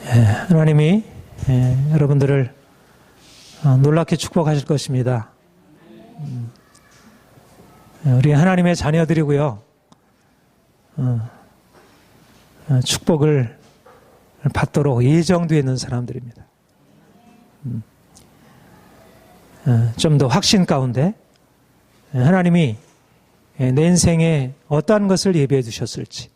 하나님이 여러분들을 놀랍게 축복하실 것입니다. 우리 하나님의 자녀들이고요. 축복을 받도록 예정되어 있는 사람들입니다. 좀 더 확신 가운데 하나님이 내 인생에 어떠한 것을 예비해 두셨을지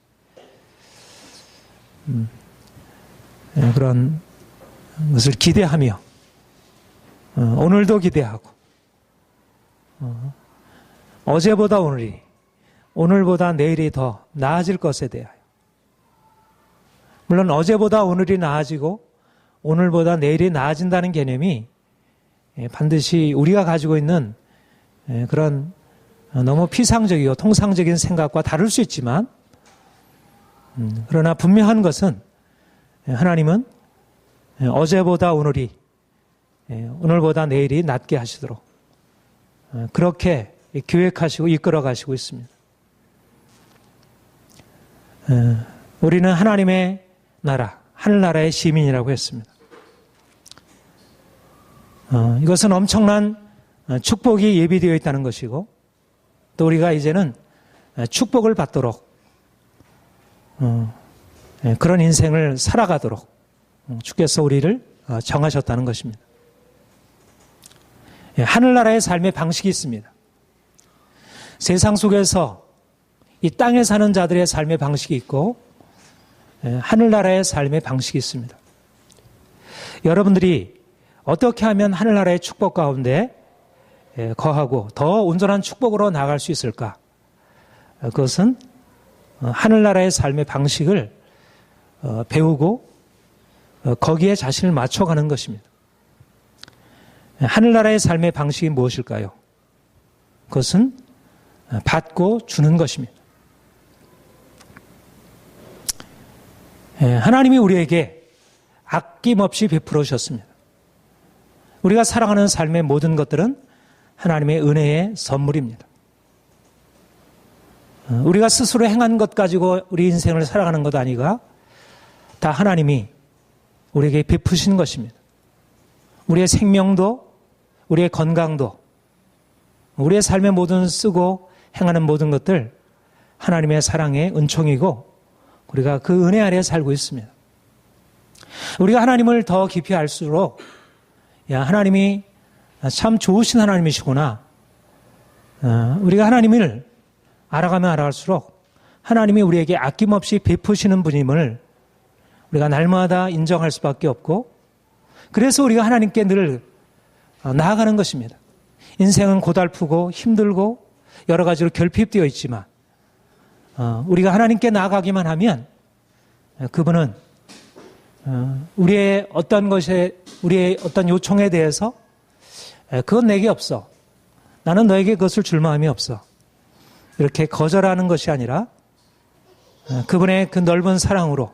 그런 것을 기대하며 오늘도 기대하고 어제보다 오늘이 오늘보다 내일이 더 나아질 것에 대하여 물론 어제보다 오늘이 나아지고 오늘보다 내일이 나아진다는 개념이 반드시 우리가 가지고 있는 그런 너무 피상적이고 통상적인 생각과 다를 수 있지만 그러나 분명한 것은 하나님은 어제보다 오늘이 오늘보다 내일이 낫게 하시도록 그렇게 계획하시고 이끌어 가시고 있습니다. 우리는 하나님의 나라, 하늘나라의 시민이라고 했습니다. 이것은 엄청난 축복이 예비되어 있다는 것이고 또 우리가 이제는 축복을 받도록 그런 인생을 살아가도록 주께서 우리를 정하셨다는 것입니다. 하늘나라의 삶의 방식이 있습니다. 세상 속에서 이 땅에 사는 자들의 삶의 방식이 있고 하늘나라의 삶의 방식이 있습니다. 여러분들이 어떻게 하면 하늘나라의 축복 가운데 거하고 더 온전한 축복으로 나아갈 수 있을까? 그것은 하늘나라의 삶의 방식을 배우고 거기에 자신을 맞춰가는 것입니다. 하늘나라의 삶의 방식이 무엇일까요? 그것은 받고 주는 것입니다. 하나님이 우리에게 아낌없이 베풀어 주셨습니다. 우리가 살아가는 삶의 모든 것들은 하나님의 은혜의 선물입니다. 우리가 스스로 행한 것 가지고 우리 인생을 살아가는 것 아니가 다 하나님이 우리에게 베푸신 것입니다. 우리의 생명도 우리의 건강도 우리의 삶의 모든 쓰고 행하는 모든 것들 하나님의 사랑의 은총이고 우리가 그 은혜 아래에 살고 있습니다. 우리가 하나님을 더 깊이 알수록 하나님이 참 좋으신 하나님이시구나. 우리가 하나님을 알아가면 알아갈수록 하나님이 우리에게 아낌없이 베푸시는 분임을 우리가 날마다 인정할 수밖에 없고 그래서 우리가 하나님께 늘 나아가는 것입니다. 인생은 고달프고 힘들고 여러 가지로 결핍되어 있지만 우리가 하나님께 나아가기만 하면 그분은 우리의 어떤 것에 우리의 어떤 요청에 대해서 그건 내게 없어. 나는 너에게 그것을 줄 마음이 없어. 이렇게 거절하는 것이 아니라 그분의 그 넓은 사랑으로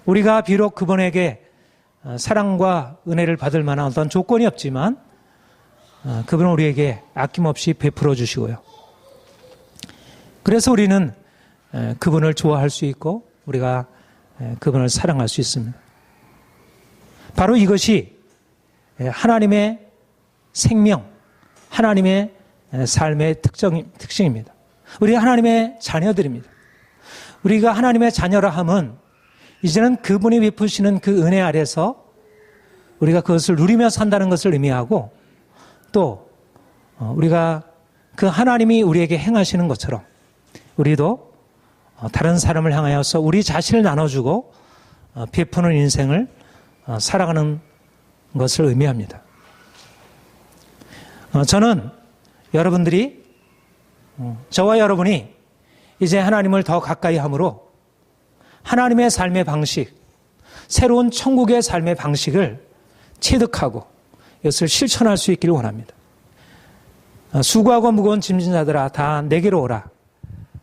우리가 비록 그분에게 사랑과 은혜를 받을 만한 어떤 조건이 없지만 그분은 우리에게 아낌없이 베풀어 주시고요. 그래서 우리는 그분을 좋아할 수 있고 우리가 그분을 사랑할 수 있습니다. 바로 이것이 하나님의 생명, 하나님의 삶의 특징입니다. 우리가 하나님의 자녀들입니다. 우리가 하나님의 자녀라 함은 이제는 그분이 베푸시는 그 은혜 아래서 우리가 그것을 누리며 산다는 것을 의미하고 또 우리가 그 하나님이 우리에게 행하시는 것처럼 우리도 다른 사람을 향하여서 우리 자신을 나눠주고 베푸는 인생을 살아가는 것을 의미합니다. 저는 여러분들이 저와 여러분이 이제 하나님을 더 가까이 함으로 하나님의 삶의 방식, 새로운 천국의 삶의 방식을 체득하고 이것을 실천할 수 있기를 원합니다. 수고하고 무거운 짐진 자들아 다 내게로 오라.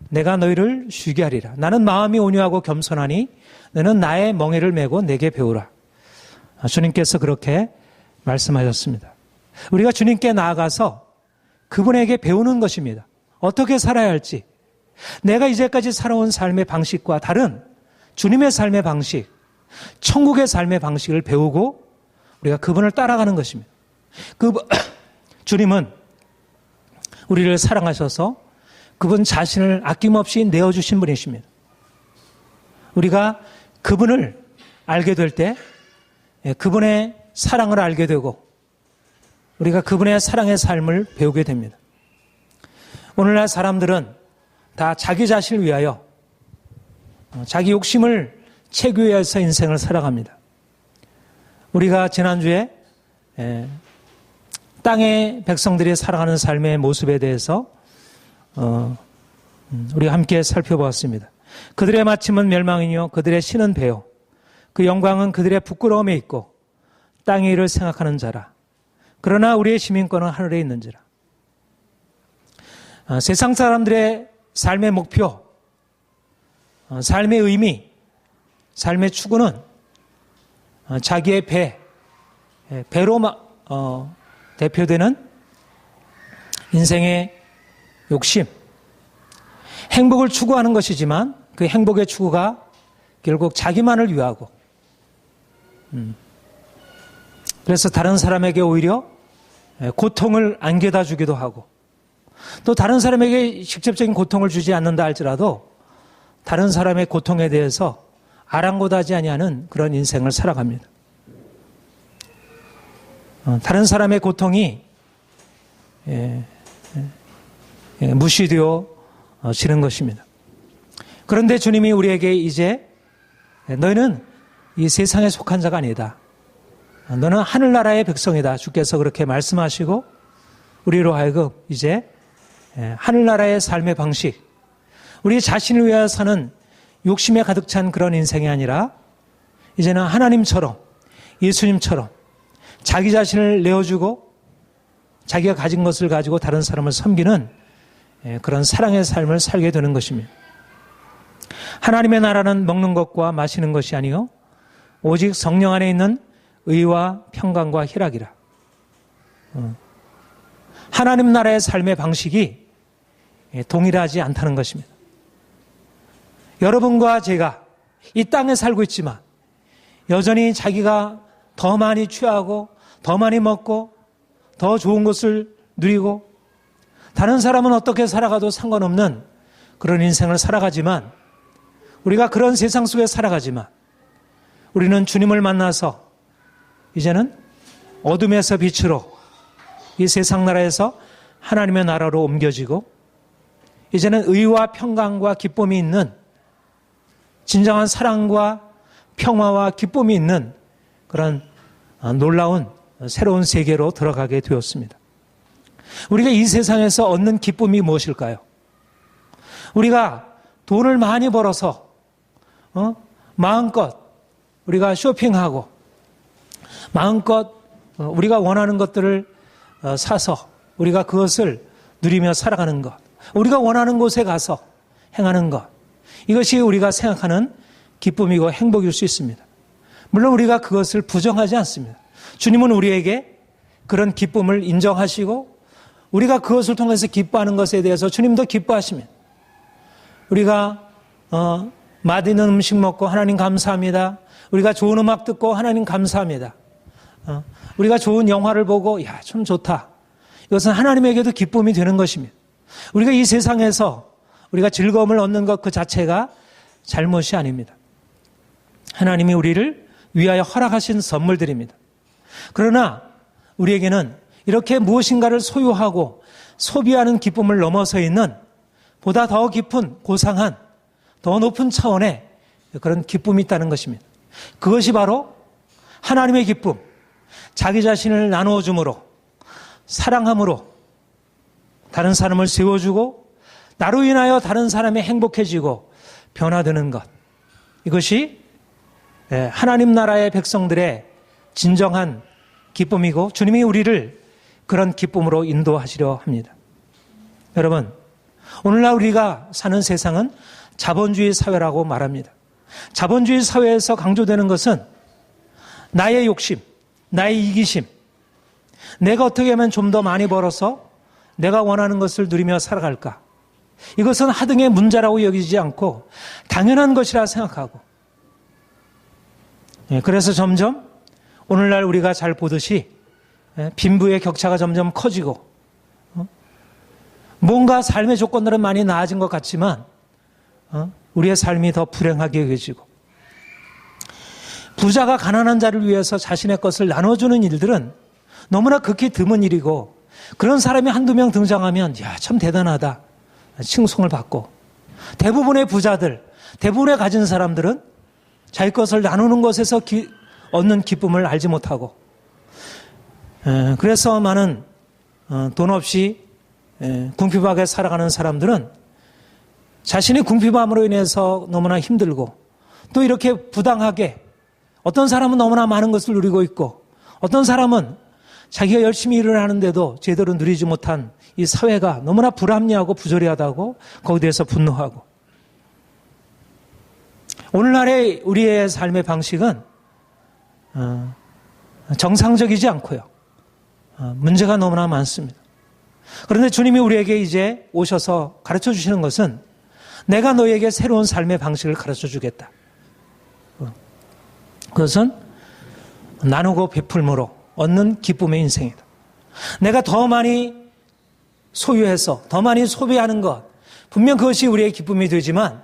내가 너희를 쉬게 하리라. 나는 마음이 온유하고 겸손하니 너는 나의 멍에를 메고 내게 배우라. 주님께서 그렇게 말씀하셨습니다. 우리가 주님께 나아가서 그분에게 배우는 것입니다. 어떻게 살아야 할지, 내가 이제까지 살아온 삶의 방식과 다른 주님의 삶의 방식, 천국의 삶의 방식을 배우고 우리가 그분을 따라가는 것입니다. 주님은 우리를 사랑하셔서 그분 자신을 아낌없이 내어주신 분이십니다. 우리가 그분을 알게 될 때 그분의 사랑을 알게 되고 우리가 그분의 사랑의 삶을 배우게 됩니다. 오늘날 사람들은 다 자기 자신을 위하여 자기 욕심을 채우기 위해서 인생을 살아갑니다. 우리가 지난주에 땅의 백성들이 살아가는 삶의 모습에 대해서 우리가 함께 살펴보았습니다. 그들의 마침은 멸망이요 그들의 신은 배요 그 영광은 그들의 부끄러움에 있고 땅의 일을 생각하는 자라. 그러나 우리의 시민권은 하늘에 있는지라. 세상 사람들의 삶의 목표, 삶의 의미, 삶의 추구는 자기의 배로 대표되는 인생의 욕심, 행복을 추구하는 것이지만 그 행복의 추구가 결국 자기만을 위하고 그래서 다른 사람에게 오히려 고통을 안겨다 주기도 하고 또 다른 사람에게 직접적인 고통을 주지 않는다 할지라도 다른 사람의 고통에 대해서 아랑곳하지 아니하는 그런 인생을 살아갑니다. 다른 사람의 고통이 무시되어지는 것입니다. 그런데 주님이 우리에게 이제 너희는 이 세상에 속한 자가 아니다. 너는 하늘나라의 백성이다. 주께서 그렇게 말씀하시고 우리로 하여금 이제 하늘나라의 삶의 방식, 우리 자신을 위하여 사는 욕심에 가득 찬 그런 인생이 아니라 이제는 하나님처럼 예수님처럼 자기 자신을 내어주고 자기가 가진 것을 가지고 다른 사람을 섬기는 그런 사랑의 삶을 살게 되는 것입니다. 하나님의 나라는 먹는 것과 마시는 것이 아니요 오직 성령 안에 있는 의와 평강과 희락이라. 하나님 나라의 삶의 방식이 동일하지 않다는 것입니다. 여러분과 제가 이 땅에 살고 있지만 여전히 자기가 더 많이 취하고 더 많이 먹고 더 좋은 것을 누리고 다른 사람은 어떻게 살아가도 상관없는 그런 인생을 살아가지만 우리가 그런 세상 속에 살아가지만 우리는 주님을 만나서 이제는 어둠에서 빛으로 이 세상 나라에서 하나님의 나라로 옮겨지고 이제는 의와 평강과 기쁨이 있는 진정한 사랑과 평화와 기쁨이 있는 그런 놀라운 새로운 세계로 들어가게 되었습니다. 우리가 이 세상에서 얻는 기쁨이 무엇일까요? 우리가 돈을 많이 벌어서 마음껏 우리가 쇼핑하고 마음껏 우리가 원하는 것들을 사서 우리가 그것을 누리며 살아가는 것, 우리가 원하는 곳에 가서 행하는 것, 이것이 우리가 생각하는 기쁨이고 행복일 수 있습니다. 물론 우리가 그것을 부정하지 않습니다. 주님은 우리에게 그런 기쁨을 인정하시고 우리가 그것을 통해서 기뻐하는 것에 대해서 주님도 기뻐하십니다. 우리가 맛있는 음식 먹고 하나님 감사합니다. 우리가 좋은 음악 듣고 하나님 감사합니다. 우리가 좋은 영화를 보고 야, 참 좋다. 이것은 하나님에게도 기쁨이 되는 것입니다. 우리가 이 세상에서 우리가 즐거움을 얻는 것 그 자체가 잘못이 아닙니다. 하나님이 우리를 위하여 허락하신 선물들입니다. 그러나 우리에게는 이렇게 무엇인가를 소유하고 소비하는 기쁨을 넘어서 있는 보다 더 깊은 고상한 더 높은 차원의 그런 기쁨이 있다는 것입니다. 그것이 바로 하나님의 기쁨, 자기 자신을 나누어 줌으로 사랑함으로 다른 사람을 세워주고 나로 인하여 다른 사람이 행복해지고 변화되는 것, 이것이 하나님 나라의 백성들의 진정한 기쁨이고 주님이 우리를 그런 기쁨으로 인도하시려 합니다. 여러분, 오늘날 우리가 사는 세상은 자본주의 사회라고 말합니다. 자본주의 사회에서 강조되는 것은 나의 욕심, 나의 이기심, 내가 어떻게 하면 좀 더 많이 벌어서 내가 원하는 것을 누리며 살아갈까? 이것은 하등의 문제라고 여기지 않고 당연한 것이라 생각하고 그래서 점점 오늘날 우리가 잘 보듯이 빈부의 격차가 점점 커지고 뭔가 삶의 조건들은 많이 나아진 것 같지만 우리의 삶이 더 불행하게 여겨지고 부자가 가난한 자를 위해서 자신의 것을 나눠주는 일들은 너무나 극히 드문 일이고 그런 사람이 한두 명 등장하면 야, 참 대단하다 칭송을 받고 대부분의 부자들, 대부분의 가진 사람들은 자기 것을 나누는 것에서 얻는 기쁨을 알지 못하고 그래서 많은 돈 없이 궁핍하게 살아가는 사람들은 자신의 궁핍함으로 인해서 너무나 힘들고 또 이렇게 부당하게 어떤 사람은 너무나 많은 것을 누리고 있고 어떤 사람은 자기가 열심히 일을 하는데도 제대로 누리지 못한 이 사회가 너무나 불합리하고 부조리하다고 거기에 대해서 분노하고 오늘날의 우리의 삶의 방식은 정상적이지 않고요. 문제가 너무나 많습니다. 그런데 주님이 우리에게 이제 오셔서 가르쳐 주시는 것은 내가 너에게 새로운 삶의 방식을 가르쳐 주겠다. 그것은 나누고 베풀므로 얻는 기쁨의 인생이다. 내가 더 많이 소유해서 더 많이 소비하는 것 분명 그것이 우리의 기쁨이 되지만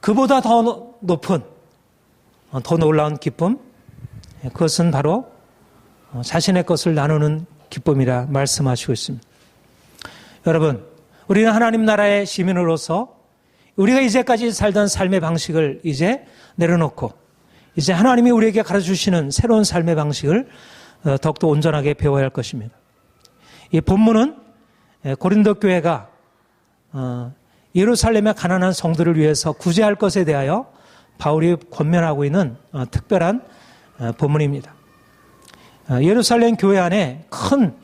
그보다 더 높은 더 놀라운 기쁨 그것은 바로 자신의 것을 나누는 기쁨이라 말씀하시고 있습니다. 여러분 우리는 하나님 나라의 시민으로서 우리가 이제까지 살던 삶의 방식을 이제 내려놓고 이제 하나님이 우리에게 가르쳐주시는 새로운 삶의 방식을 더욱더 온전하게 배워야 할 것입니다. 이 본문은 고린도 교회가 예루살렘의 가난한 성도를 위해서 구제할 것에 대하여 바울이 권면하고 있는 특별한 본문입니다. 예루살렘 교회 안에 큰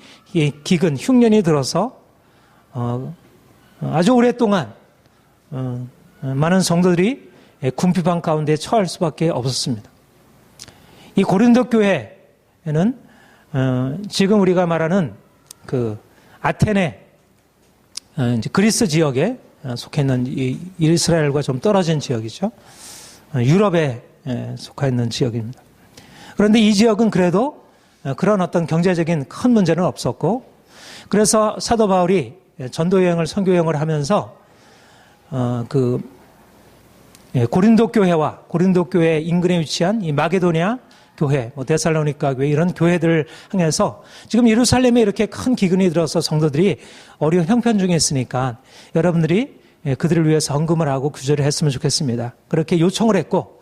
기근, 흉년이 들어서 아주 오랫동안 많은 성도들이 궁핍한 가운데 처할 수밖에 없었습니다. 이 고린도 교회는 지금 우리가 말하는 그 아테네 그리스 지역에 속해 있는 이스라엘과 좀 떨어진 지역이죠. 유럽에 속해 있는 지역입니다. 그런데 이 지역은 그래도 그런 어떤 경제적인 큰 문제는 없었고 그래서 사도 바울이 전도 여행을 선교 여행을 하면서 고린도 교회와 고린도 교회 인근에 위치한 이 마게도냐 교회, 데살로니가 교회 이런 교회들을 향해서 지금 예루살렘에 이렇게 큰 기근이 들어서 성도들이 어려운 형편 중에 있으니까 여러분들이 그들을 위해서 헌금을 하고 구제를 했으면 좋겠습니다. 그렇게 요청을 했고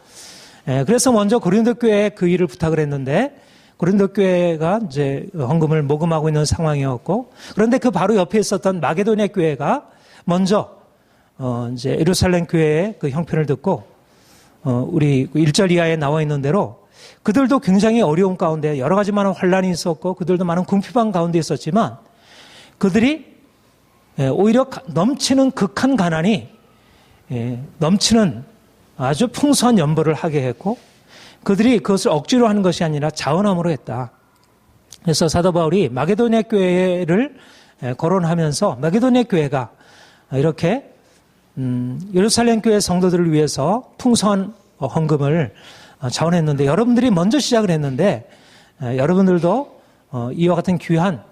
그래서 먼저 고린도 교회에 그 일을 부탁을 했는데 고린도 교회가 이제 헌금을 모금하고 있는 상황이었고 그런데 그 바로 옆에 있었던 마게도냐 교회가 먼저 이제 예루살렘 교회의 그 형편을 듣고 우리 1절 이하에 나와 있는 대로 그들도 굉장히 어려운 가운데 여러 가지 많은 환란이 있었고 그들도 많은 궁핍한 가운데 있었지만 그들이 오히려 넘치는 극한 가난이 넘치는 아주 풍성한 연보를 하게 했고 그들이 그것을 억지로 하는 것이 아니라 자원함으로 했다. 그래서 사도 바울이 마게도냐 교회를 거론하면서 마게도냐 교회가 이렇게 예루살렘 교회 성도들을 위해서 풍성한 헌금을 자원했는데 여러분들이 먼저 시작을 했는데 여러분들도 이와 같은 귀한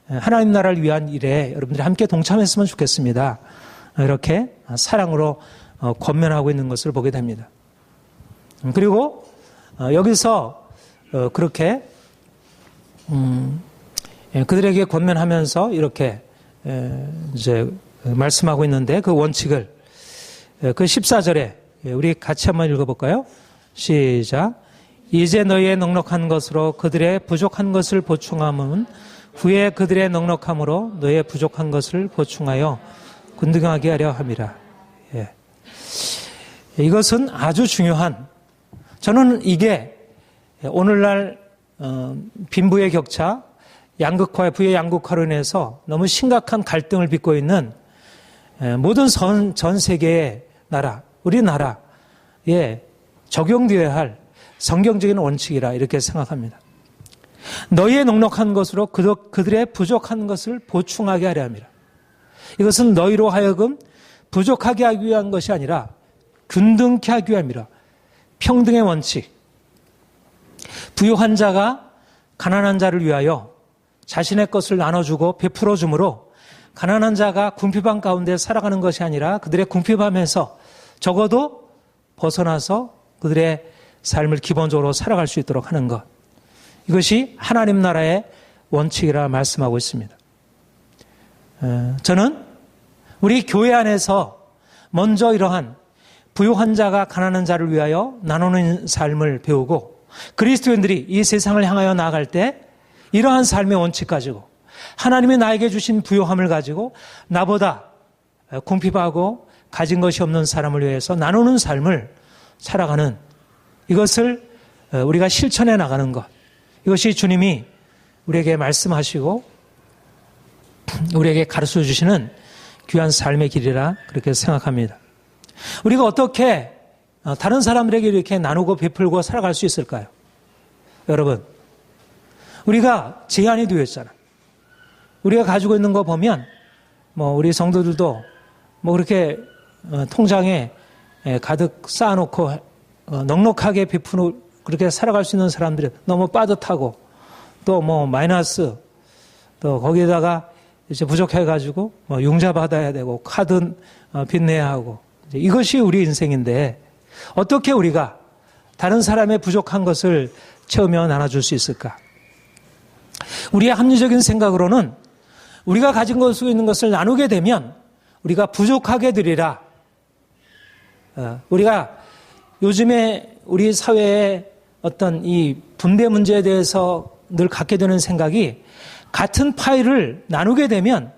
하나님 나라를 위한 일에 여러분들이 함께 동참했으면 좋겠습니다. 이렇게 사랑으로 권면하고 있는 것을 보게 됩니다. 그리고 여기서 그렇게 그들에게 권면하면서 이렇게 이제 말씀하고 있는데 그 원칙을 그 14절에 우리 같이 한번 읽어볼까요? 시작. 이제 너희의 넉넉한 것으로 그들의 부족한 것을 보충함은 후에 그들의 넉넉함으로 너희의 부족한 것을 보충하여 균등하게 하려 함이라. 예. 이것은 아주 중요한 저는 이게 오늘날 빈부의 격차, 양극화, 부의 양극화로 인해서 너무 심각한 갈등을 빚고 있는 모든 전 세계의 나라, 우리나라에 적용되어야 할 성경적인 원칙이라 이렇게 생각합니다. 너희의 넉넉한 것으로 그들의 부족한 것을 보충하게 하려 합니다. 이것은 너희로 하여금 부족하게 하기 위한 것이 아니라 균등케 하기 위함이라. 평등의 원칙. 부유한 자가 가난한 자를 위하여 자신의 것을 나눠주고 베풀어 주므로 가난한 자가 궁핍함 가운데 살아가는 것이 아니라 그들의 궁핍함에서 적어도 벗어나서 그들의 삶을 기본적으로 살아갈 수 있도록 하는 것. 이것이 하나님 나라의 원칙이라 말씀하고 있습니다. 저는 우리 교회 안에서 먼저 이러한 부유한 자가 가난한 자를 위하여 나누는 삶을 배우고 그리스도인들이 이 세상을 향하여 나아갈 때 이러한 삶의 원칙 가지고 하나님이 나에게 주신 부유함을 가지고 나보다 궁핍하고 가진 것이 없는 사람을 위해서 나누는 삶을 살아가는 이것을 우리가 실천해 나가는 것. 이것이 주님이 우리에게 말씀하시고 우리에게 가르쳐 주시는 귀한 삶의 길이라 그렇게 생각합니다. 우리가 어떻게 다른 사람들에게 이렇게 나누고 베풀고 살아갈 수 있을까요? 여러분, 우리가 제한이 되어 있잖아요. 우리가 가지고 있는 거 보면 우리 성도들도 그렇게 통장에 가득 쌓아놓고 넉넉하게 베푸는 그렇게 살아갈 수 있는 사람들이 너무 빠듯하고 또 마이너스 또 거기에다가 이제 부족해가지고 융자 받아야 되고 카드 빚내야 하고 이것이 우리 인생인데 어떻게 우리가 다른 사람의 부족한 것을 채우며 나눠줄 수 있을까? 우리의 합리적인 생각으로는 우리가 가진 것으로 있는 것을 나누게 되면 우리가 부족하게 되리라. 우리가 요즘에 우리 사회의 어떤 이 분배 문제에 대해서 늘 갖게 되는 생각이 같은 파일을 나누게 되면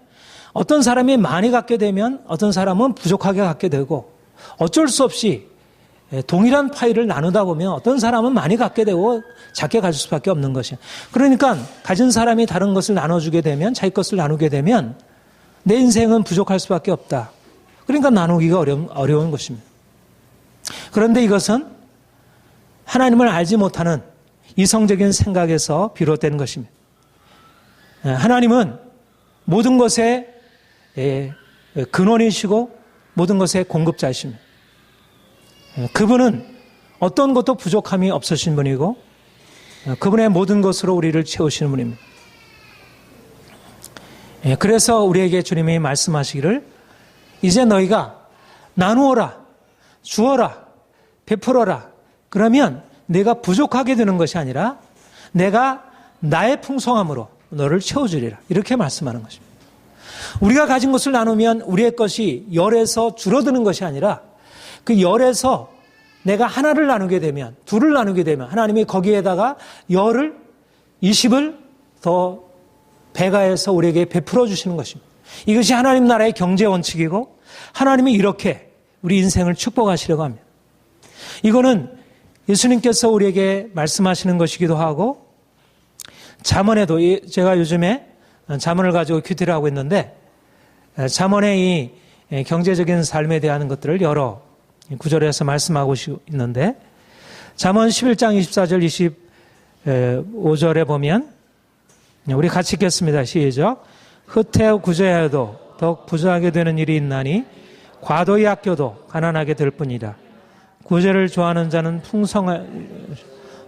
어떤 사람이 많이 갖게 되면 어떤 사람은 부족하게 갖게 되고 어쩔 수 없이 동일한 파일을 나누다 보면 어떤 사람은 많이 갖게 되고 작게 가질 수밖에 없는 것이에요. 그러니까 가진 사람이 다른 것을 나눠주게 되면 자기 것을 나누게 되면 내 인생은 부족할 수밖에 없다. 그러니까 나누기가 어려운 것입니다. 그런데 이것은 하나님을 알지 못하는 이성적인 생각에서 비롯된 것입니다. 하나님은 모든 것의 근원이시고 모든 것의 공급자이십니다. 그분은 어떤 것도 부족함이 없으신 분이고 그분의 모든 것으로 우리를 채우시는 분입니다. 그래서 우리에게 주님이 말씀하시기를 이제 너희가 나누어라, 주어라, 베풀어라. 그러면 내가 부족하게 되는 것이 아니라 내가 나의 풍성함으로 너를 채워주리라. 이렇게 말씀하는 것입니다. 우리가 가진 것을 나누면 우리의 것이 열에서 줄어드는 것이 아니라 그 열에서 내가 하나를 나누게 되면 둘을 나누게 되면 하나님이 거기에다가 열을 20을 더 배가해서 우리에게 베풀어 주시는 것입니다. 이것이 하나님 나라의 경제 원칙이고 하나님이 이렇게 우리 인생을 축복하시려고 합니다. 이거는 예수님께서 우리에게 말씀하시는 것이기도 하고 잠언에도 제가 요즘에 잠언을 가지고 큐티를 하고 있는데 잠언의 이 경제적인 삶에 대한 것들을 여러 구절에서 말씀하고 있는데 잠언 11장 24절 25절에 보면 우리 같이 읽겠습니다. 시작. 흩어 구제하여도 더욱 부자하게 되는 일이 있나니 과도히 아껴도 가난하게 될 뿐이라. 구제를 좋아하는 자는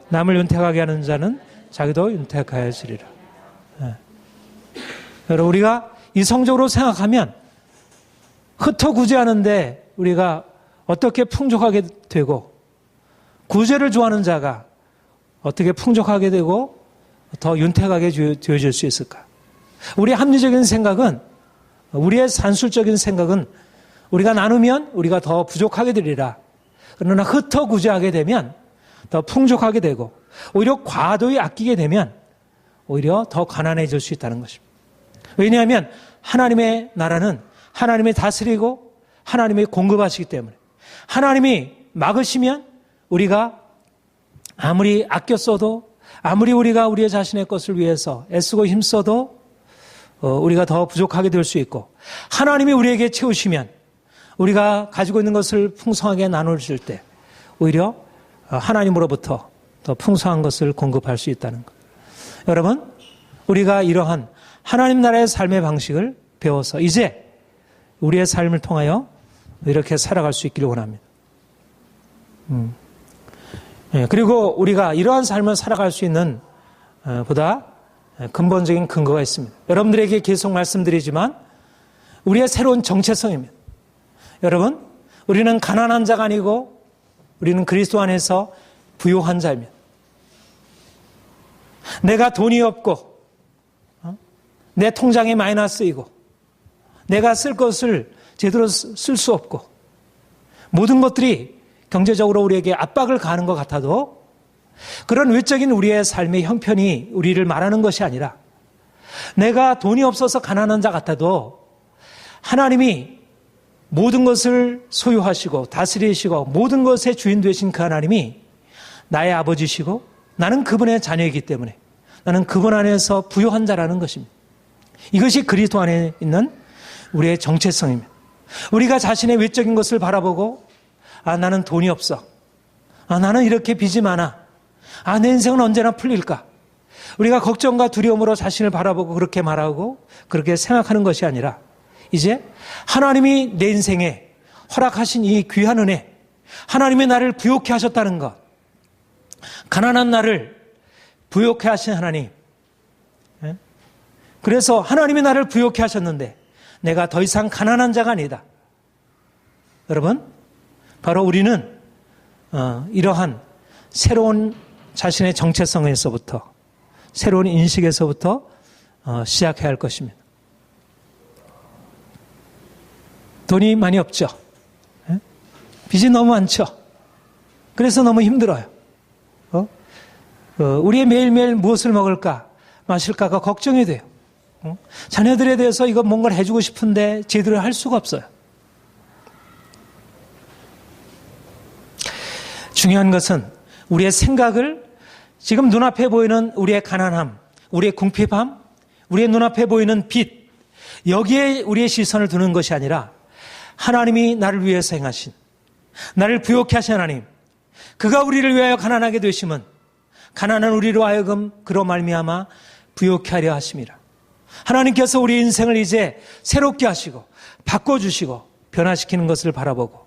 남을 윤택하게 하는 자는 자기도 윤택하여지리라. 여러분 우리가 이성적으로 생각하면 흩어 구제하는데 우리가 어떻게 풍족하게 되고 구제를 좋아하는 자가 어떻게 풍족하게 되고 더 윤택하게 되어질 수 있을까? 우리의 합리적인 생각은 우리의 산술적인 생각은 우리가 나누면 우리가 더 부족하게 되리라. 그러나 흩어 구제하게 되면 더 풍족하게 되고 오히려 과도히 아끼게 되면 오히려 더 가난해질 수 있다는 것입니다. 왜냐하면 하나님의 나라는 하나님이 다스리고 하나님이 공급하시기 때문에 하나님이 막으시면 우리가 아무리 아껴 써도 아무리 우리가 우리의 자신의 것을 위해서 애쓰고 힘써도 우리가 더 부족하게 될 수 있고 하나님이 우리에게 채우시면 우리가 가지고 있는 것을 풍성하게 나눠줄 때 오히려 하나님으로부터 더 풍성한 것을 공급할 수 있다는 것. 여러분 우리가 이러한 하나님 나라의 삶의 방식을 배워서 이제 우리의 삶을 통하여 이렇게 살아갈 수 있기를 원합니다. 그리고 우리가 이러한 삶을 살아갈 수 있는 보다 근본적인 근거가 있습니다. 여러분들에게 계속 말씀드리지만 우리의 새로운 정체성입니다. 여러분, 우리는 가난한 자가 아니고 우리는 그리스도 안에서 부요한 자입니다. 내가 돈이 없고 내 통장에 마이너스이고 내가 쓸 것을 제대로 쓸 수 없고 모든 것들이 경제적으로 우리에게 압박을 가하는 것 같아도 그런 외적인 우리의 삶의 형편이 우리를 말하는 것이 아니라 내가 돈이 없어서 가난한 자 같아도 하나님이 모든 것을 소유하시고 다스리시고 모든 것의 주인 되신 그 하나님이 나의 아버지시고 나는 그분의 자녀이기 때문에 나는 그분 안에서 부요한 자라는 것입니다. 이것이 그리스도 안에 있는 우리의 정체성입니다. 우리가 자신의 외적인 것을 바라보고 나는 돈이 없어. 나는 이렇게 빚이 많아. 내 인생은 언제나 풀릴까? 우리가 걱정과 두려움으로 자신을 바라보고 그렇게 말하고 그렇게 생각하는 것이 아니라 이제 하나님이 내 인생에 허락하신 이 귀한 은혜, 하나님이 나를 부요케 하셨다는 것, 가난한 나를 부요케 하신 하나님. 그래서 하나님이 나를 부요케 하셨는데 내가 더 이상 가난한 자가 아니다. 여러분, 바로 우리는 이러한 새로운 자신의 정체성에서부터 새로운 인식에서부터 시작해야 할 것입니다. 돈이 많이 없죠. 빚이 너무 많죠. 그래서 너무 힘들어요. 우리의 매일매일 무엇을 먹을까 마실까가 걱정이 돼요. 자녀들에 대해서 이거 뭔가를 해주고 싶은데 제대로 할 수가 없어요. 중요한 것은 우리의 생각을 지금 눈앞에 보이는 우리의 가난함, 우리의 궁핍함, 우리의 눈앞에 보이는 빚, 여기에 우리의 시선을 두는 것이 아니라 하나님이 나를 위해서 행하신, 나를 부요케 하신 하나님, 그가 우리를 위하여 가난하게 되심은 가난한 우리로 하여금 그로 말미암아 부요케 하려 하심이라. 하나님께서 우리 인생을 이제 새롭게 하시고 바꿔주시고 변화시키는 것을 바라보고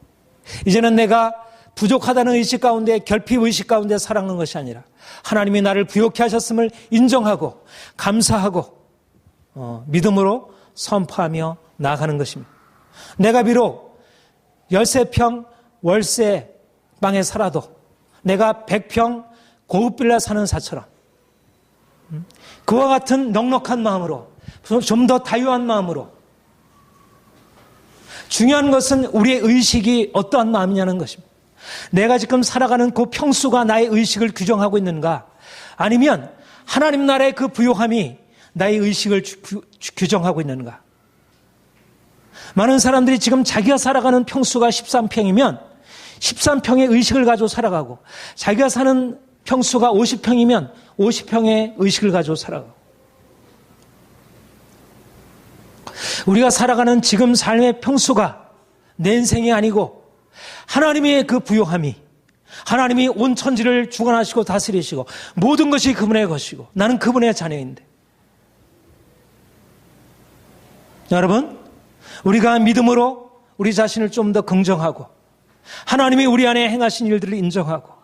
이제는 내가 부족하다는 의식 가운데 결핍 의식 가운데 살아가는 것이 아니라 하나님이 나를 부요케 하셨음을 인정하고 감사하고 믿음으로 선포하며 나아가는 것입니다. 내가 비록 13평 월세 방에 살아도 내가 100평 고급 빌라 사는 사처럼 그와 같은 넉넉한 마음으로 좀 더 다유한 마음으로 중요한 것은 우리의 의식이 어떠한 마음이냐는 것입니다. 내가 지금 살아가는 그 평수가 나의 의식을 규정하고 있는가 아니면 하나님 나라의 그 부요함이 나의 의식을 규정하고 있는가. 많은 사람들이 지금 자기가 살아가는 평수가 13평이면 13평의 의식을 가지고 살아가고 자기가 사는 평수가 50평이면 50평의 의식을 가지고 살아가고 우리가 살아가는 지금 삶의 평수가 내 인생이 아니고 하나님의 그 부요함이 하나님이 온 천지를 주관하시고 다스리시고 모든 것이 그분의 것이고 나는 그분의 자녀인데 여러분 우리가 믿음으로 우리 자신을 좀 더 긍정하고 하나님이 우리 안에 행하신 일들을 인정하고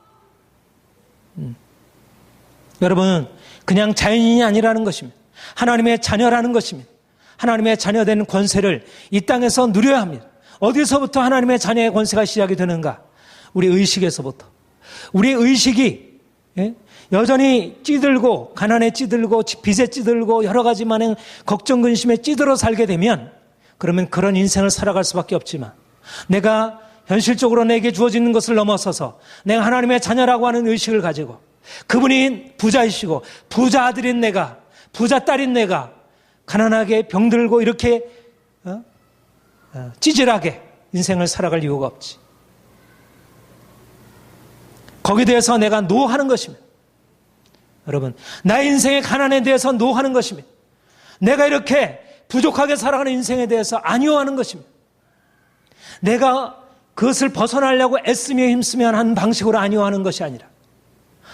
여러분은 그냥 자연인이 아니라는 것입니다. 하나님의 자녀라는 것입니다. 하나님의 자녀된 권세를 이 땅에서 누려야 합니다. 어디서부터 하나님의 자녀의 권세가 시작이 되는가? 우리 의식에서부터. 우리의 의식이 여전히 찌들고 가난에 찌들고 빚에 찌들고 여러 가지 많은 걱정 근심에 찌들어 살게 되면 그러면 그런 인생을 살아갈 수밖에 없지만 내가 현실적으로 내게 주어지는 것을 넘어서서 내가 하나님의 자녀라고 하는 의식을 가지고 그분이 부자이시고 부자 아들인 내가 부자 딸인 내가 가난하게 병들고 이렇게 찌질하게 인생을 살아갈 이유가 없지. 거기에 대해서 내가 노하는 것입니다. 여러분 나의 인생의 가난에 대해서 노하는 것입니다. 내가 이렇게 부족하게 살아가는 인생에 대해서 안위하는 것입니다. 내가 그것을 벗어나려고 애쓰며 힘쓰며 하는 방식으로 안위하는 것이 아니라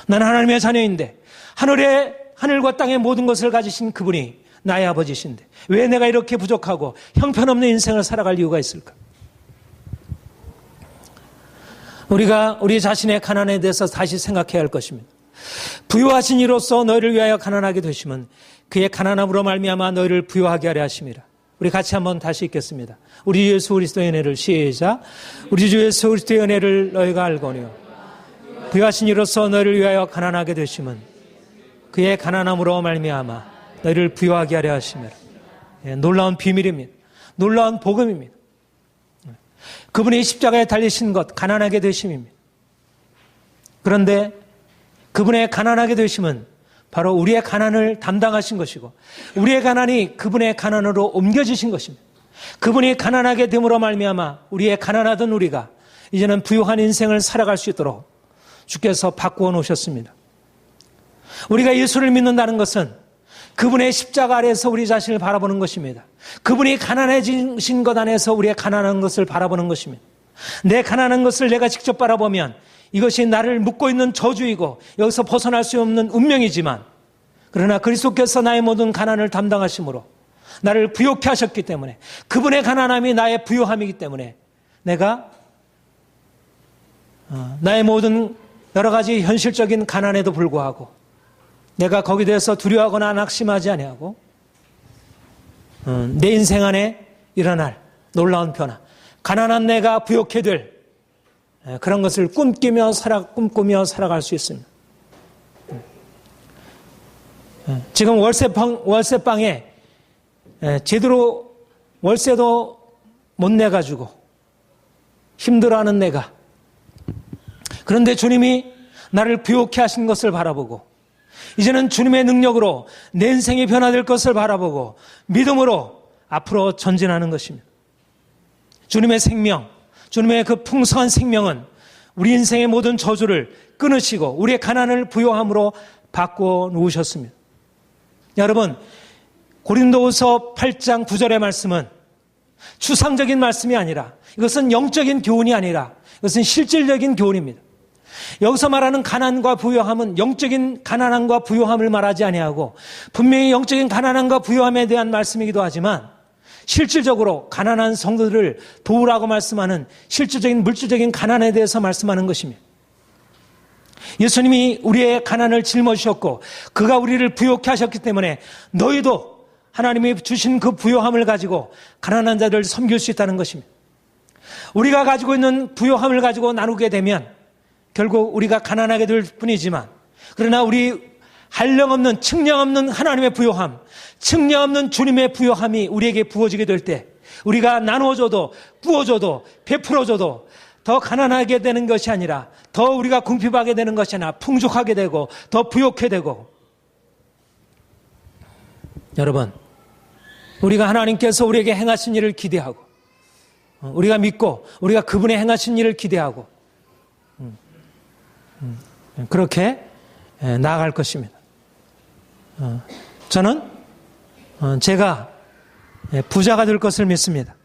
나는 하나님의 자녀인데 하늘과 땅의 모든 것을 가지신 그분이 나의 아버지신데 왜 내가 이렇게 부족하고 형편없는 인생을 살아갈 이유가 있을까? 우리가 우리 자신의 가난에 대해서 다시 생각해야 할 것입니다. 부유하신 이로써 너희를 위하여 가난하게 되시면 그의 가난함으로 말미암아 너희를 부유하게 하려 하심이라. 우리 같이 한번 다시 읽겠습니다. 우리 주 예수 그리스도의 은혜를 시작. 우리 주 예수 그리스도의 은혜를 너희가 알거니와 부유하신 이로써 너희를 위하여 가난하게 되시면 그의 가난함으로 말미암아 너희를 부유하게 하려 하심이라. 놀라운 비밀입니다. 놀라운 복음입니다. 그분이 십자가에 달리신 것, 가난하게 되심입니다. 그런데 그분의 가난하게 되심은 바로 우리의 가난을 담당하신 것이고 우리의 가난이 그분의 가난으로 옮겨지신 것입니다. 그분이 가난하게 됨으로 말미암아 우리의 가난하던 우리가 이제는 부유한 인생을 살아갈 수 있도록 주께서 바꾸어 놓으셨습니다. 우리가 예수를 믿는다는 것은 그분의 십자가 아래에서 우리 자신을 바라보는 것입니다. 그분이 가난해진 것 안에서 우리의 가난한 것을 바라보는 것입니다. 내 가난한 것을 내가 직접 바라보면 이것이 나를 묶고 있는 저주이고 여기서 벗어날 수 없는 운명이지만 그러나 그리스도께서 나의 모든 가난을 담당하심으로 나를 부유케 하셨기 때문에 그분의 가난함이 나의 부유함이기 때문에 내가 나의 모든 여러 가지 현실적인 가난에도 불구하고 내가 거기에 대해서 두려워하거나 낙심하지 아니하고 내 인생 안에 일어날 놀라운 변화, 가난한 내가 부유케 될 그런 것을 꿈꾸며 살아갈 수 있습니다. 지금 월세방에 제대로 월세도 못 내가지고 힘들어하는 내가, 그런데 주님이 나를 부유케 하신 것을 바라보고 이제는 주님의 능력으로 내 인생이 변화될 것을 바라보고 믿음으로 앞으로 전진하는 것입니다. 주님의 생명, 주님의 그 풍성한 생명은 우리 인생의 모든 저주를 끊으시고 우리의 가난을 부유함으로 바꾸어 놓으셨습니다. 여러분, 고린도후서 8장 9절의 말씀은 추상적인 말씀이 아니라 이것은 영적인 교훈이 아니라 이것은 실질적인 교훈입니다. 여기서 말하는 가난과 부유함은 영적인 가난함과 부유함을 말하지 아니하고 분명히 영적인 가난함과 부유함에 대한 말씀이기도 하지만 실질적으로 가난한 성도들을 도우라고 말씀하는 실질적인 물질적인 가난에 대해서 말씀하는 것입니다. 예수님이 우리의 가난을 짊어지셨고 그가 우리를 부유케 하셨기 때문에 너희도 하나님이 주신 그 부유함을 가지고 가난한 자들을 섬길 수 있다는 것입니다. 우리가 가지고 있는 부유함을 가지고 나누게 되면 결국 우리가 가난하게 될 뿐이지만 그러나 우리 한량없는 측량없는 하나님의 부유함, 측량없는 주님의 부유함이 우리에게 부어지게 될 때 우리가 나누어줘도 부어줘도 베풀어줘도 더 가난하게 되는 것이 아니라 더 우리가 궁핍하게 되는 것이 아니라 풍족하게 되고 더 부욕해 되고, 여러분, 우리가 하나님께서 우리에게 행하신 일을 기대하고 우리가 믿고 우리가 그분의 행하신 일을 기대하고 그렇게 나아갈 것입니다. 저는 제가 부자가 될 것을 믿습니다.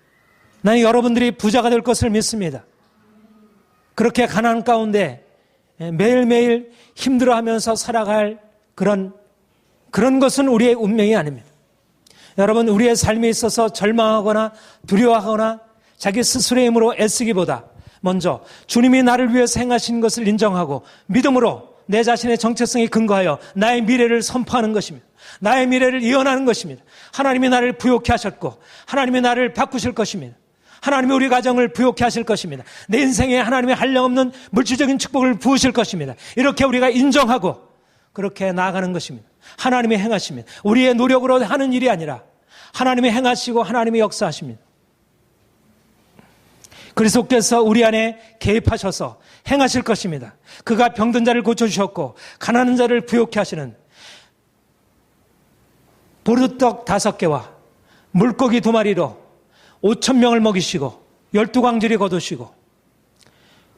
나는 여러분들이 부자가 될 것을 믿습니다. 그렇게 가난 가운데 매일매일 힘들어하면서 살아갈 그런 것은 우리의 운명이 아닙니다. 여러분, 우리의 삶에 있어서 절망하거나 두려워하거나 자기 스스로의 힘으로 애쓰기보다 먼저 주님이 나를 위해서 행하신 것을 인정하고 믿음으로 내 자신의 정체성에 근거하여 나의 미래를 선포하는 것입니다. 나의 미래를 예언하는 것입니다. 하나님이 나를 부유케 하셨고 하나님이 나를 바꾸실 것입니다. 하나님이 우리 가정을 부유케 하실 것입니다. 내 인생에 하나님의 한량없는 물질적인 축복을 부으실 것입니다. 이렇게 우리가 인정하고 그렇게 나아가는 것입니다. 하나님이 행하십니다. 우리의 노력으로 하는 일이 아니라 하나님이 행하시고 하나님이 역사하십니다. 그리스도께서 우리 안에 개입하셔서 행하실 것입니다. 그가 병든 자를 고쳐주셨고 가난한 자를 부유케 하시는 보르떡 5개와 물고기 2마리로 5,000명을 먹이시고 12광주리 거두시고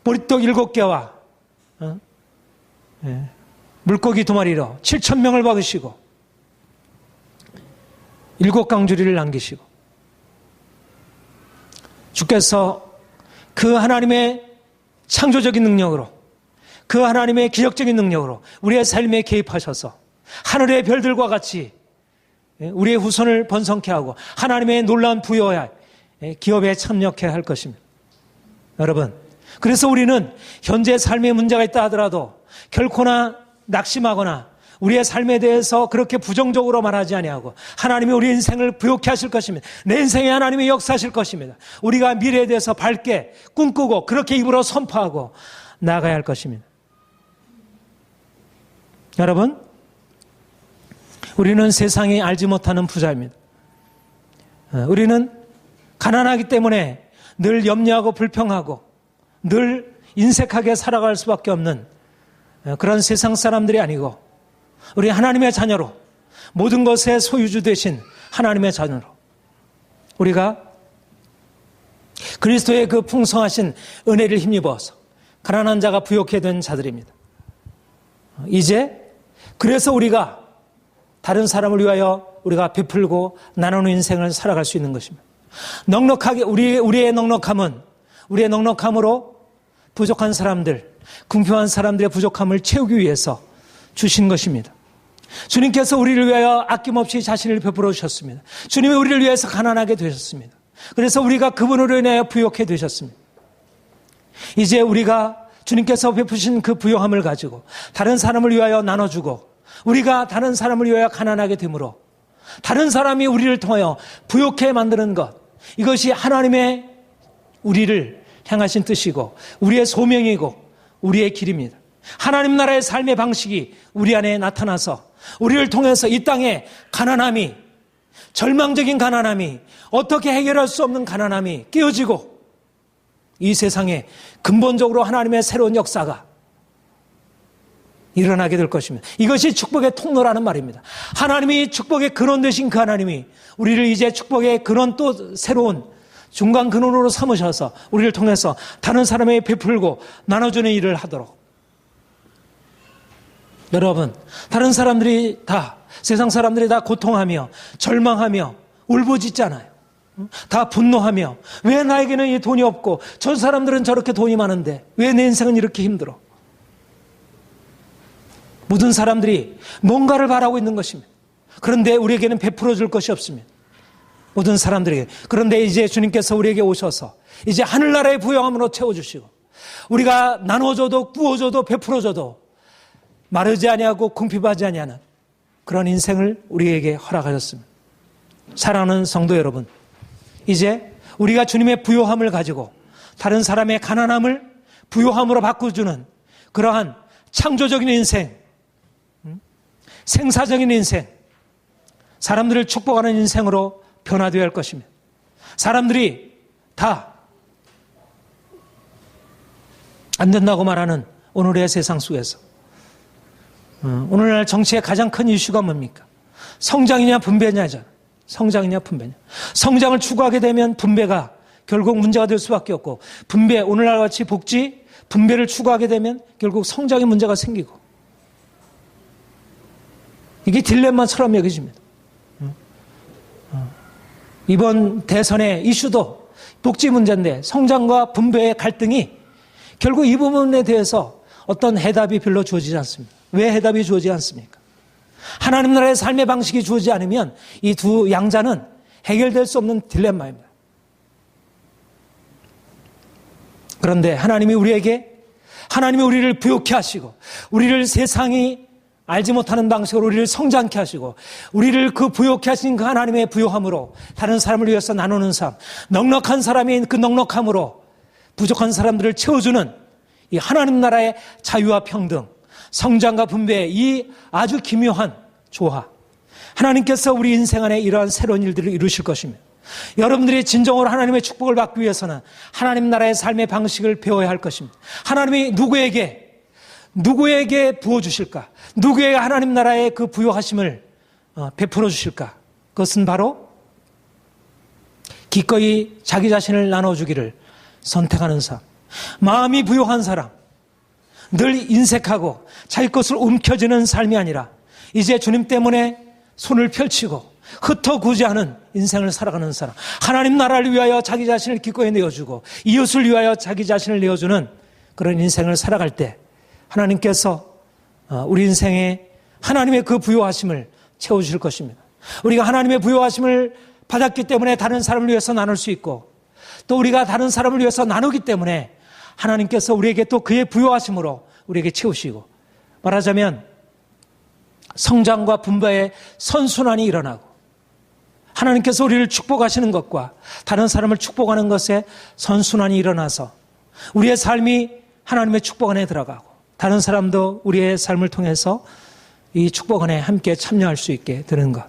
보리떡 7개와 물고기 2마리로 7,000명을 먹이시고 7광주리를 남기시고 주께서 그 하나님의 창조적인 능력으로 그 하나님의 기적적인 능력으로 우리의 삶에 개입하셔서 하늘의 별들과 같이 우리의 후손을 번성케 하고 하나님의 놀라운 부여와 기업에 참여케 할 것입니다. 여러분, 그래서 우리는 현재 삶에 문제가 있다 하더라도 결코나 낙심하거나 우리의 삶에 대해서 그렇게 부정적으로 말하지 아니하고 하나님이 우리 인생을 부욕케 하실 것입니다. 내 인생에 하나님이 역사하실 것입니다. 우리가 미래에 대해서 밝게 꿈꾸고 그렇게 입으로 선포하고 나아가야 할 것입니다. 여러분, 우리는 세상이 알지 못하는 부자입니다. 우리는 가난하기 때문에 늘 염려하고 불평하고 늘 인색하게 살아갈 수밖에 없는 그런 세상 사람들이 아니고 우리 하나님의 자녀로 모든 것의 소유주 되신 하나님의 자녀로 우리가 그리스도의 그 풍성하신 은혜를 힘입어서 가난한 자가 부욕해 된 자들입니다. 이제 그래서 우리가 다른 사람을 위하여 우리가 베풀고 나누는 인생을 살아갈 수 있는 것입니다. 넉넉하게 우리의 넉넉함으로 부족한 사람들, 궁핍한 사람들의 부족함을 채우기 위해서 주신 것입니다. 주님께서 우리를 위하여 아낌없이 자신을 베풀어 주셨습니다. 주님이 우리를 위해서 가난하게 되셨습니다. 그래서 우리가 그분으로 인하여 부욕해 되셨습니다. 이제 우리가 주님께서 베푸신 그 부요함을 가지고 다른 사람을 위하여 나눠주고 우리가 다른 사람을 위하여 가난하게 되므로 다른 사람이 우리를 통하여 부욕해 만드는 것, 이것이 하나님의 우리를 향하신 뜻이고 우리의 소명이고 우리의 길입니다. 하나님 나라의 삶의 방식이 우리 안에 나타나서 우리를 통해서 이 땅에 가난함이, 절망적인 가난함이, 어떻게 해결할 수 없는 가난함이 깨어지고 이 세상에 근본적으로 하나님의 새로운 역사가 일어나게 될 것입니다. 이것이 축복의 통로라는 말입니다. 하나님이 축복의 근원 되신 그 하나님이 우리를 이제 축복의 근원 또 새로운 중간 근원으로 삼으셔서 우리를 통해서 다른 사람에게 베풀고 나눠주는 일을 하도록. 여러분, 다른 사람들이 다, 세상 사람들이 다 고통하며 절망하며 울부짖잖아요. 다 분노하며 왜 나에게는 이 돈이 없고 저 사람들은 저렇게 돈이 많은데 왜 내 인생은 이렇게 힘들어? 모든 사람들이 뭔가를 바라고 있는 것입니다. 그런데 우리에게는 베풀어 줄 것이 없습니다. 모든 사람들에게. 그런데 이제 주님께서 우리에게 오셔서 이제 하늘나라의 부요함으로 채워주시고 우리가 나눠줘도 구워줘도 베풀어줘도 마르지 아니하고 궁핍하지 아니하는 그런 인생을 우리에게 허락하셨습니다. 사랑하는 성도 여러분, 이제 우리가 주님의 부요함을 가지고 다른 사람의 가난함을 부요함으로 바꿔주는 그러한 창조적인 인생, 생사적인 인생, 사람들을 축복하는 인생으로 변화되어야 할 것입니다. 사람들이 다 안 된다고 말하는 오늘의 세상 속에서 오늘날 정치의 가장 큰 이슈가 뭡니까? 성장이냐 분배냐잖아. 성장이냐 분배냐. 성장을 추구하게 되면 분배가 결국 문제가 될 수밖에 없고, 분배, 오늘날 같이 복지, 분배를 추구하게 되면 결국 성장의 문제가 생기고, 이게 딜레마처럼 여겨집니다. 이번 대선의 이슈도 복지 문제인데 성장과 분배의 갈등이 결국 이 부분에 대해서 어떤 해답이 별로 주어지지 않습니다. 왜 해답이 주어지지 않습니까? 하나님 나라의 삶의 방식이 주어지지 않으면 이 두 양자는 해결될 수 없는 딜레마입니다. 그런데 하나님이 우리를 부욕케 하시고 우리를 세상이 알지 못하는 방식으로 우리를 성장케 하시고 우리를 그 부욕케 하신 그 하나님의 부요함으로 다른 사람을 위해서 나누는 삶, 넉넉한 사람인 그 넉넉함으로 부족한 사람들을 채워주는 이 하나님 나라의 자유와 평등, 성장과 분배의 이 아주 기묘한 조화, 하나님께서 우리 인생 안에 이러한 새로운 일들을 이루실 것입니다. 여러분들이 진정으로 하나님의 축복을 받기 위해서는 하나님 나라의 삶의 방식을 배워야 할 것입니다. 하나님이 누구에게 부어주실까? 누구에게 하나님 나라의 그 부요하심을 베풀어 주실까? 그것은 바로 기꺼이 자기 자신을 나눠주기를 선택하는 삶, 마음이 부요한 사람, 늘 인색하고 자기 것을 움켜쥐는 삶이 아니라 이제 주님 때문에 손을 펼치고 흩어구지하는 인생을 살아가는 사람, 하나님 나라를 위하여 자기 자신을 기꺼이 내어주고 이웃을 위하여 자기 자신을 내어주는 그런 인생을 살아갈 때 하나님께서 우리 인생에 하나님의 그 부요하심을 채워주실 것입니다. 우리가 하나님의 부요하심을 받았기 때문에 다른 사람을 위해서 나눌 수 있고, 또 우리가 다른 사람을 위해서 나누기 때문에 하나님께서 우리에게 또 그의 부요하심으로 우리에게 채우시고, 말하자면 성장과 분배의 선순환이 일어나고, 하나님께서 우리를 축복하시는 것과 다른 사람을 축복하는 것에 선순환이 일어나서 우리의 삶이 하나님의 축복 안에 들어가고, 다른 사람도 우리의 삶을 통해서 이 축복 안에 함께 참여할 수 있게 되는 것.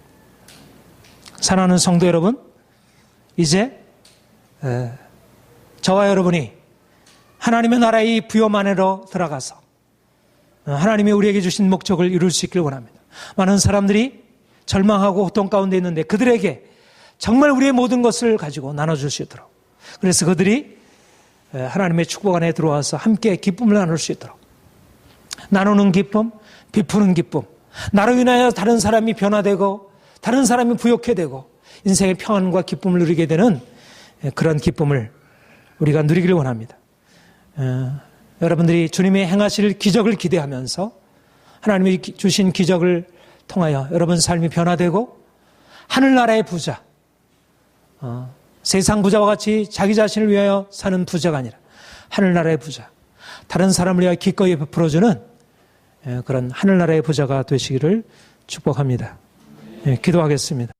사랑하는 성도 여러분, 이제 저와 여러분이 하나님의 나라의 이 부요함 안으로 들어가서 하나님이 우리에게 주신 목적을 이룰 수 있길 원합니다. 많은 사람들이 절망하고 고통 가운데 있는데 그들에게 정말 우리의 모든 것을 가지고 나눠줄 수 있도록, 그래서 그들이 하나님의 축복 안에 들어와서 함께 기쁨을 나눌 수 있도록, 나누는 기쁨, 베푸는 기쁨, 나로 인하여 다른 사람이 변화되고 다른 사람이 부욕해 되고 인생의 평안과 기쁨을 누리게 되는 그런 기쁨을 우리가 누리기를 원합니다. 여러분들이 주님의 행하실 기적을 기대하면서 하나님이 주신 기적을 통하여 여러분 삶이 변화되고 하늘나라의 부자, 세상 부자와 같이 자기 자신을 위하여 사는 부자가 아니라 하늘나라의 부자, 다른 사람을 위하여 기꺼이 베풀어주는 그런 하늘나라의 부자가 되시기를 축복합니다. 기도하겠습니다.